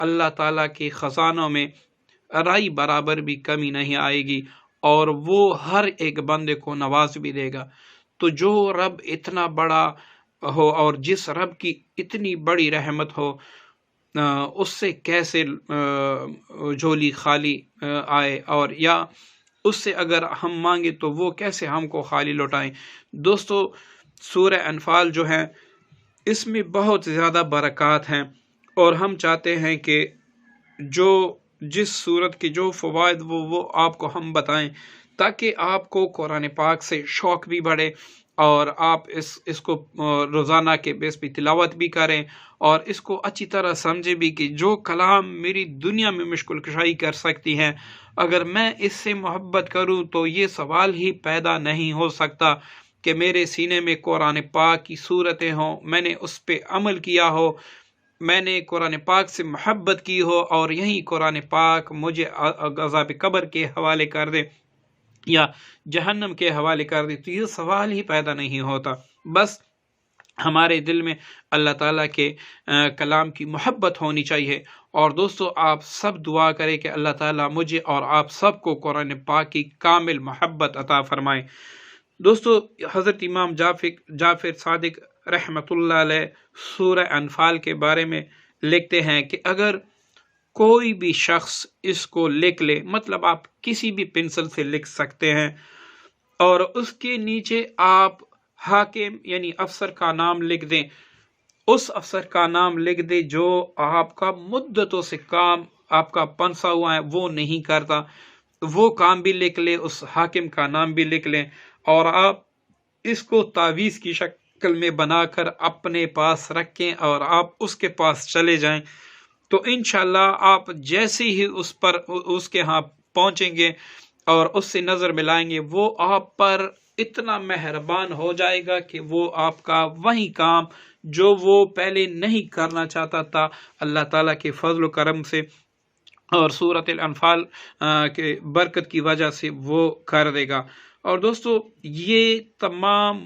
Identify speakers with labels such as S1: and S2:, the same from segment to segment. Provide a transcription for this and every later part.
S1: اللہ تعالیٰ کے خزانوں میں رائی برابر بھی کمی نہیں آئے گی، اور وہ ہر ایک بندے کو نواز بھی دے گا۔ تو جو رب اتنا بڑا ہو اور جس رب کی اتنی بڑی رحمت ہو، اس سے کیسے جھولی خالی آئے، اور یا اس سے اگر ہم مانگے تو وہ کیسے ہم کو خالی لوٹائیں۔ دوستو، سورہ انفال جو ہے اس میں بہت زیادہ برکات ہیں، اور ہم چاہتے ہیں کہ جس صورت کے جو فوائد وہ آپ کو ہم بتائیں، تاکہ آپ کو قرآن پاک سے شوق بھی بڑھے، اور آپ اس کو روزانہ کے بیس پہ تلاوت بھی کریں، اور اس کو اچھی طرح سمجھے بھی کہ جو کلام میری دنیا میں مشکل کشائی کر سکتی ہیں، اگر میں اس سے محبت کروں تو یہ سوال ہی پیدا نہیں ہو سکتا کہ میرے سینے میں قرآن پاک کی صورتیں ہوں، میں نے اس پہ عمل کیا ہو، میں نے قرآن پاک سے محبت کی ہو، اور یہی قرآن پاک مجھے عذاب قبر کے حوالے کر دے یا جہنم کے حوالے کر دے، تو یہ سوال ہی پیدا نہیں ہوتا۔ بس ہمارے دل میں اللہ تعالیٰ کے کلام کی محبت ہونی چاہیے۔ اور دوستو، آپ سب دعا کریں کہ اللہ تعالیٰ مجھے اور آپ سب کو قرآن پاک کی کامل محبت عطا فرمائے۔ دوستو، حضرت امام جعفر صادق رحمۃ اللہ علیہ سورہ انفال کے بارے میں لکھتے ہیں کہ اگر کوئی بھی شخص اس کو لکھ لے، مطلب آپ کسی بھی پنسل سے لکھ سکتے ہیں، اور اس کے نیچے آپ حاکم یعنی افسر کا نام لکھ دیں، اس افسر کا نام لکھ دیں جو آپ کا مدتوں سے کام آپ کا پنسا ہوا ہے وہ نہیں کرتا، وہ کام بھی لکھ لیں، اس حاکم کا نام بھی لکھ لیں، اور آپ اس کو تعویذ کی شکل میں بنا کر اپنے پاس رکھیں اور آپ اس کے پاس چلے جائیں، تو انشاءاللہ آپ جیسے ہی اس کے ہاں پہنچیں گے اور اس سے نظر ملائیں گے، وہ آپ پر اتنا مہربان ہو جائے گا کہ وہ آپ کا وہی کام جو وہ پہلے نہیں کرنا چاہتا تھا، اللہ تعالیٰ کے فضل و کرم سے اور سورۃ الانفال کے برکت کی وجہ سے وہ کر دے گا۔ اور دوستو، یہ تمام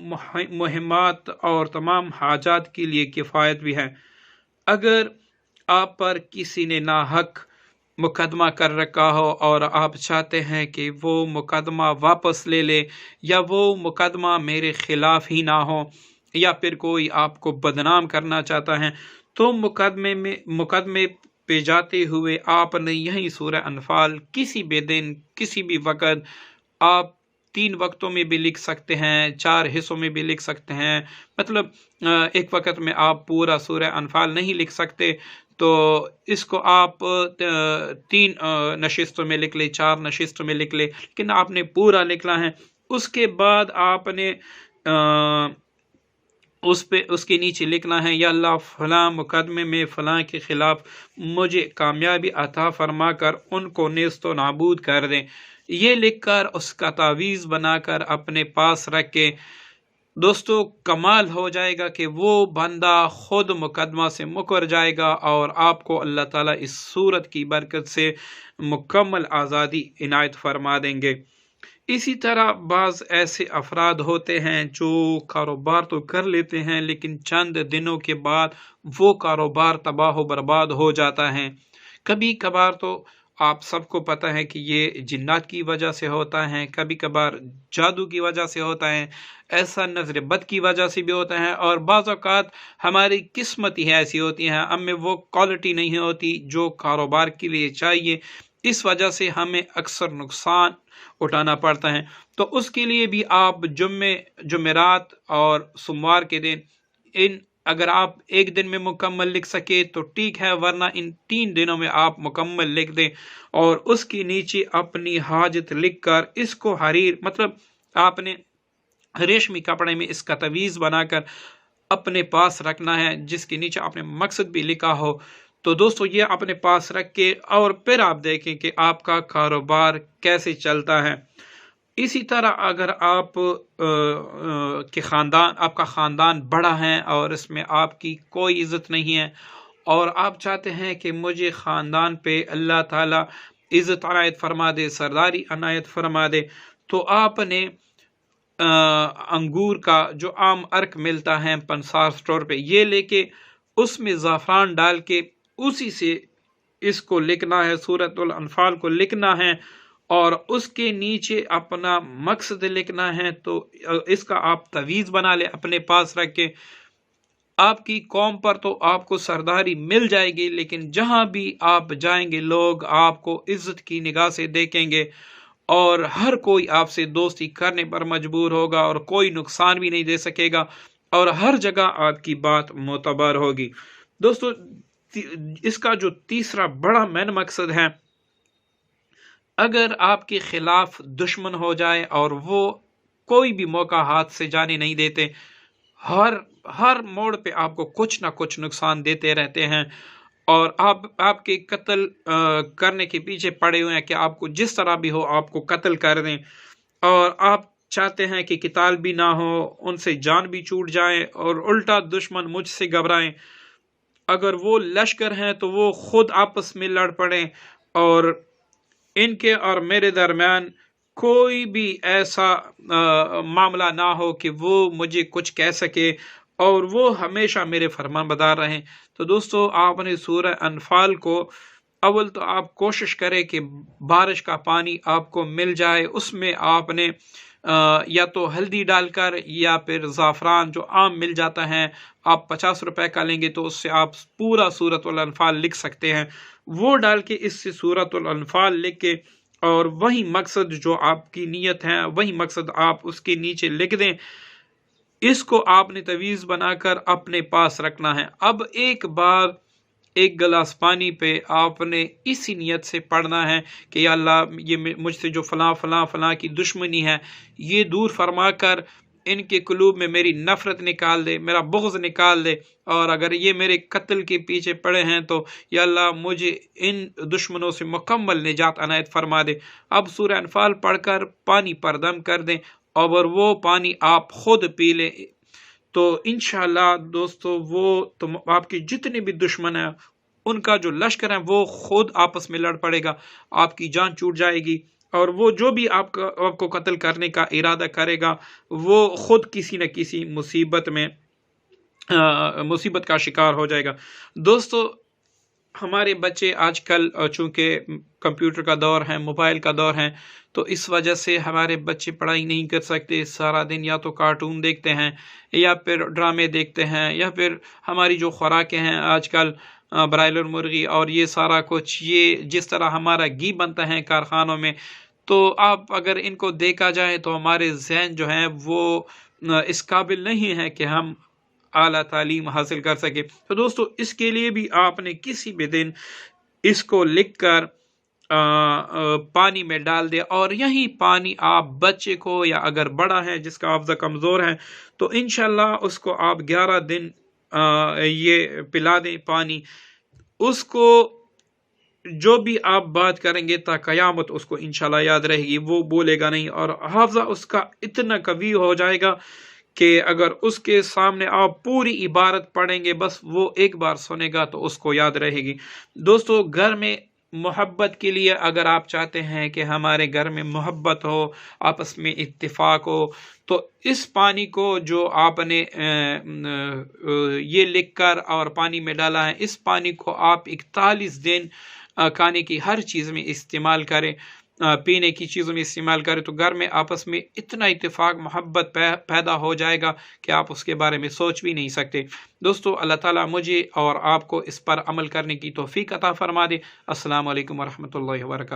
S1: مہمات اور تمام حاجات کے لیے کفایت بھی ہے۔ اگر آپ پر کسی نے ناحق مقدمہ کر رکھا ہو اور آپ چاہتے ہیں کہ وہ مقدمہ واپس لے لے، یا وہ مقدمہ میرے خلاف ہی نہ ہو، یا پھر کوئی آپ کو بدنام کرنا چاہتا ہے، تو مقدمے پہ جاتے ہوئے آپ نے یہی سورہ انفال کسی بھی دن کسی بھی وقت، آپ 3 وقتوں میں بھی لکھ سکتے ہیں، 4 حصوں میں بھی لکھ سکتے ہیں، مطلب ایک وقت میں آپ پورا سورہ انفال نہیں لکھ سکتے تو اس کو آپ 3 نشستوں میں لکھ لیں، 4 نشستوں میں لکھ لیں، لیکن آپ نے پورا لکھنا ہے۔ اس کے بعد آپ نے اس کے نیچے لکھنا ہے، یا اللہ فلاں مقدمے میں فلاں کے خلاف مجھے کامیابی عطا فرما کر ان کو نیست و نابود کر دیں، یہ لکھ کر اس کا تعویذ بنا کر اپنے پاس رکھ کے، دوستو کمال ہو جائے گا کہ وہ بندہ خود مقدمہ سے مکر جائے گا، اور آپ کو اللہ تعالیٰ اس صورت کی برکت سے مکمل آزادی عنایت فرما دیں گے۔ اسی طرح بعض ایسے افراد ہوتے ہیں جو کاروبار تو کر لیتے ہیں، لیکن چند دنوں کے بعد وہ کاروبار تباہ و برباد ہو جاتا ہے۔ کبھی کبھار تو آپ سب کو پتہ ہے کہ یہ جنات کی وجہ سے ہوتا ہے، کبھی کبھار جادو کی وجہ سے ہوتا ہے، ایسا نظر بد کی وجہ سے بھی ہوتا ہے، اور بعض اوقات ہماری قسمت ہی ایسی ہوتی ہے، ہم میں وہ کوالٹی نہیں ہوتی جو کاروبار کے لیے چاہیے، اس وجہ سے ہمیں اکثر نقصان اٹھانا پڑتا ہے۔ تو اس کے لیے بھی آپ جمعرات اور سوموار کے دن اگر آپ ایک دن میں مکمل لکھ سکے تو ٹھیک ہے، ورنہ ان 3 دنوں میں آپ مکمل لکھ دیں، اور اس کے نیچے اپنی حاجت لکھ کر اس کو حریر، مطلب آپ نے ریشمی کپڑے میں اس کا تعویذ بنا کر اپنے پاس رکھنا ہے، جس کے نیچے آپ نے مقصد بھی لکھا ہو۔ تو دوستو یہ اپنے پاس رکھ کے اور پھر آپ دیکھیں کہ آپ کا کاروبار کیسے چلتا ہے۔ اسی طرح اگر آپ کا خاندان بڑا ہے اور اس میں آپ کی کوئی عزت نہیں ہے، اور آپ چاہتے ہیں کہ مجھے خاندان پہ اللہ تعالیٰ عزت عنایت فرما دے، سرداری عنایت فرما دے، تو آپ نے انگور کا جو عام ارک ملتا ہے پنسار سٹور پہ، یہ لے کے اس میں زعفران ڈال کے اسی سے اس کو لکھنا ہے، سورۃ الانفال کو لکھنا ہے اور اس کے نیچے اپنا مقصد لکھنا ہے، تو اس کا آپ تویز بنا لیں اپنے پاس رکھ کے۔ آپ کی قوم پر تو آپ کو سرداری مل جائے گی، لیکن جہاں بھی آپ جائیں گے لوگ آپ کو عزت کی نگاہ سے دیکھیں گے اور ہر کوئی آپ سے دوستی کرنے پر مجبور ہوگا اور کوئی نقصان بھی نہیں دے سکے گا اور ہر جگہ آپ کی بات معتبر ہوگی۔ دوستو، اس کا جو تیسرا بڑا مین مقصد ہے، اگر آپ کے خلاف دشمن ہو جائے اور وہ کوئی بھی موقع ہاتھ سے جانے نہیں دیتے، ہر موڑ پہ آپ کو کچھ نہ کچھ نقصان دیتے رہتے ہیں اور آپ کے قتل کرنے کے پیچھے پڑے ہوئے ہیں کہ آپ کو جس طرح بھی ہو آپ کو قتل کر دیں، اور آپ چاہتے ہیں کہ قتال بھی نہ ہو، ان سے جان بھی چھوٹ جائے اور الٹا دشمن مجھ سے گھبرائیں، اگر وہ لشکر ہیں تو وہ خود آپس میں لڑ پڑیں اور ان کے اور میرے درمیان کوئی بھی ایسا معاملہ نہ ہو کہ وہ مجھے کچھ کہہ سکے اور وہ ہمیشہ میرے فرمان بردار رہیں۔ تو دوستو، آپ نے سورہ انفال کو اول تو آپ کوشش کریں کہ بارش کا پانی آپ کو مل جائے، اس میں آپ نے یا تو ہلدی ڈال کر یا پھر زعفران جو عام مل جاتا ہے، آپ 50 روپے کا لیں گے تو اس سے آپ پورا سورۃ الانفال لکھ سکتے ہیں، وہ ڈال کے اس سے سورۃ الانفال لکھ کے اور وہی مقصد جو آپ کی نیت ہے وہی مقصد آپ اس کے نیچے لکھ دیں، اس کو آپ نے تویز بنا کر اپنے پاس رکھنا ہے۔ اب ایک بار ایک گلاس پانی پہ آپ نے اسی نیت سے پڑھنا ہے کہ یا اللہ، یہ مجھ سے جو فلاں فلاں فلاں کی دشمنی ہے یہ دور فرما کر ان کے قلوب میں میری نفرت نکال دے، میرا بغض نکال دے، اور اگر یہ میرے قتل کے پیچھے پڑے ہیں تو یا اللہ مجھے ان دشمنوں سے مکمل نجات عنایت فرما دے۔ اب سورہ انفال پڑھ کر پانی پر دم کر دیں اور وہ پانی آپ خود پی لیں، تو انشاءاللہ دوستو وہ آپ کے جتنے بھی دشمن ہیں ان کا جو لشکر ہے وہ خود آپس میں لڑ پڑے گا، آپ کی جان چھوٹ جائے گی اور وہ جو بھی آپ کو قتل کرنے کا ارادہ کرے گا وہ خود کسی نہ کسی مصیبت کا شکار ہو جائے گا۔ دوستو، ہمارے بچے آج کل چونکہ کمپیوٹر کا دور ہے، موبائل کا دور ہے، تو اس وجہ سے ہمارے بچے پڑھائی نہیں کر سکتے، سارا دن یا تو کارٹون دیکھتے ہیں یا پھر ڈرامے دیکھتے ہیں یا پھر ہماری جو خوراکیں ہیں آج کل برائلر مرغی اور یہ سارا کچھ، یہ جس طرح ہمارا گھی بنتا ہے کارخانوں میں، تو آپ اگر ان کو دیکھا جائے تو ہمارے ذہن جو ہیں وہ اس قابل نہیں ہے کہ ہم اعلیٰ تعلیم حاصل کر سکے۔ تو دوستو، اس کے لیے بھی آپ نے کسی بھی دن اس کو لکھ کر پانی میں ڈال دے اور یہی پانی آپ بچے کو یا اگر بڑا ہے جس کا حافظہ کمزور ہے تو انشاءاللہ اس کو آپ 11 دن یہ پلا دیں پانی، اس کو جو بھی آپ بات کریں گے تا قیامت اس کو انشاءاللہ یاد رہے گی، وہ بولے گا نہیں اور حافظہ اس کا اتنا قوی ہو جائے گا کہ اگر اس کے سامنے آپ پوری عبارت پڑھیں گے بس وہ ایک بار سنے گا تو اس کو یاد رہے گی۔ دوستو، گھر میں محبت کے لیے اگر آپ چاہتے ہیں کہ ہمارے گھر میں محبت ہو، آپس میں اتفاق ہو، تو اس پانی کو جو آپ نے یہ لکھ کر اور پانی میں ڈالا ہے، اس پانی کو آپ 41 دن کھانے کی ہر چیز میں استعمال کریں، پینے کی چیزوں میں استعمال کریں، تو گھر میں آپس میں اتنا اتفاق محبت پیدا ہو جائے گا کہ آپ اس کے بارے میں سوچ بھی نہیں سکتے۔ دوستو، اللہ تعالیٰ مجھے اور آپ کو اس پر عمل کرنے کی توفیق عطا فرما دے۔ السلام علیکم ورحمۃ اللہ وبرکاتہ۔